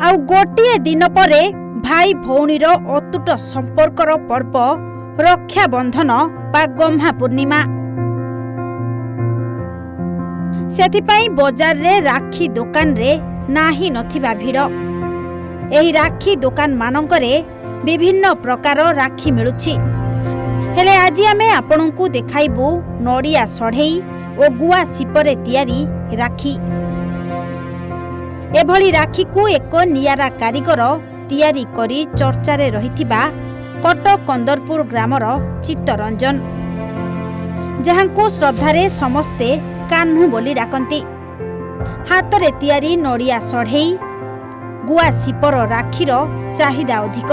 आउ गोटे दिन पर भाई भौणीर अतुट संपर्कर पर्व रक्षाबंधन बा गम्हा पूर्णिमा। सेथिपाई बजार रे राखी दुकान रे नाही नथिबा भिड़। एही राखी दुकान मानकरे विभिन्न प्रकार राखी मिलुछि। हेले आज आमे आपनकु देखाइबु नड़िया सढ़ेई और गुआ सिपरे तियारी राखी। एभली राखी को एक नियारा कारीगर तियारी करी चर्चारे रहिथिबा कटक कंदरपुर ग्रामर चित्तरंजन, जहांकु श्रद्धारे समस्ते कान्हू बोली डाकंती। हातरे तियारी नड़िया सढ़ेई गुआ सिपर राखीर चाहिदा अधिक।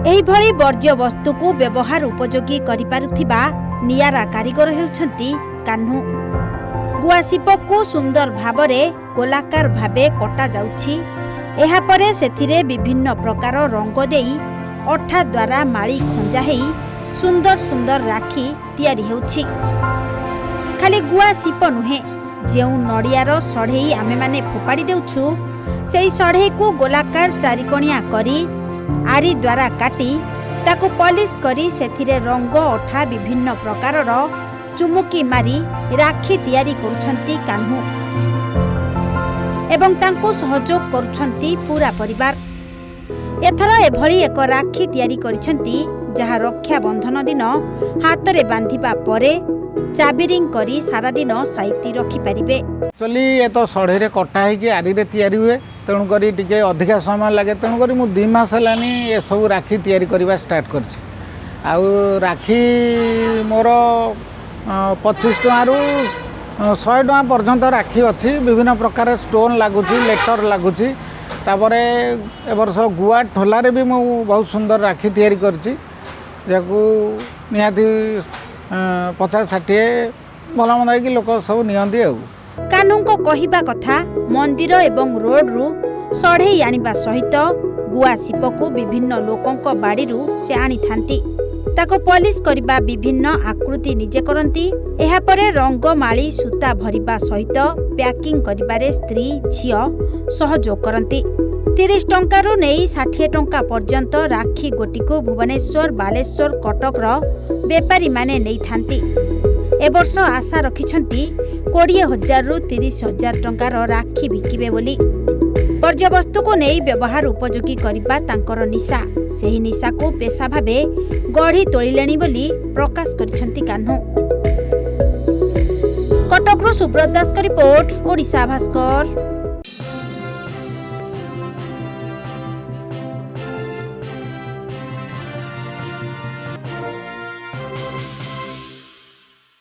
एही भली वर्ज्य वस्तु को व्यवहार उपयोगी करि पारुथिबा नियारा कारीगर हेउछंती कान्हू। गुआ सिप को सुंदर भावरे गोलाकार भावे कटा जाउछि। एहा परे सेथिरे विभिन्न प्रकार रंग देई अठा द्वारा माली खंजा हेई सुंदर सुंदर राखी तियारी हेउछि। खाली गुआ सिप नुहे, जेउ नड़ियार सढ़ेई आमे माने फोपाड़ी देउछु सेई सढ़ेई को गोलाकार चारिकोणिया करी आरी द्वारा काटी ताको पॉलिश करी सेथिरे रंग अठा विभिन्न प्रकारर चुमुकी मारी राखी तियारी करुछंती कान्हू एवं तांको सहयोग करुछंती पूरा परिवार। एथर एभली एक राखी तियारी करिछंती जहा रक्षा बंधन दिन हातरे बांधिबा परे चाबिरिंग करी सारा दिन साइती रखि परिबे। चली ए तो सढ़े कटा है आरी रे तैयारी हुए, तेणु करी टिके अधिका समय लगे। तेणु करी मु 2 मास हेलानी ए सब राखी तैयारी करबा स्टार्ट करछि। आउ राखी मोर 25 टଙ୍କା रु 100 टଙ୍କା पर्यंत राखी अच्छी। विभिन्न प्रकार स्टोन लगुच, लेटर लगुच। तापर ए वर्ष गुआ ठोलारे भी मु बहुत सुंदर राखी तैयारी करछि, जाकू निहाती 50-60 भल मंद कि लोक सब नियंती। कान्हू को कहिबा कथा मंदिर एवं रोड रु सढ़ेई आनिबा सहित गुआ सिप को विभिन्न लोकंक बाड़ी रु से आनी थांती। ताको पॉलिश करिबा विभिन्न आकृति निजे करंती। एहा परे रंग माली सूता भरिबा सहित पैकिंग करिबारे स्त्री झियो सहयोग करंती। 30 टंका रु नेई 60 टंका पर्यंत राखी गोटी को भुवनेश्वर, बालेश्वर, कटक रो बेपारी माने नेई थांती। ए वर्ष आशा रखिछंती 20,000 रु 30,000 टंकार राखी बिकिबे बोली। वर्ज्य वस्तु को नहीं व्यवहार उपयोगी करिबा तांकर निशा। सेही निशा को पेशा भावे गढ़ी तोलिलेनी बोली प्रकाश करिछंती कान्हू। कटक रु सुब्रत दास का रिपोर्ट, ओडिशा भास्कर।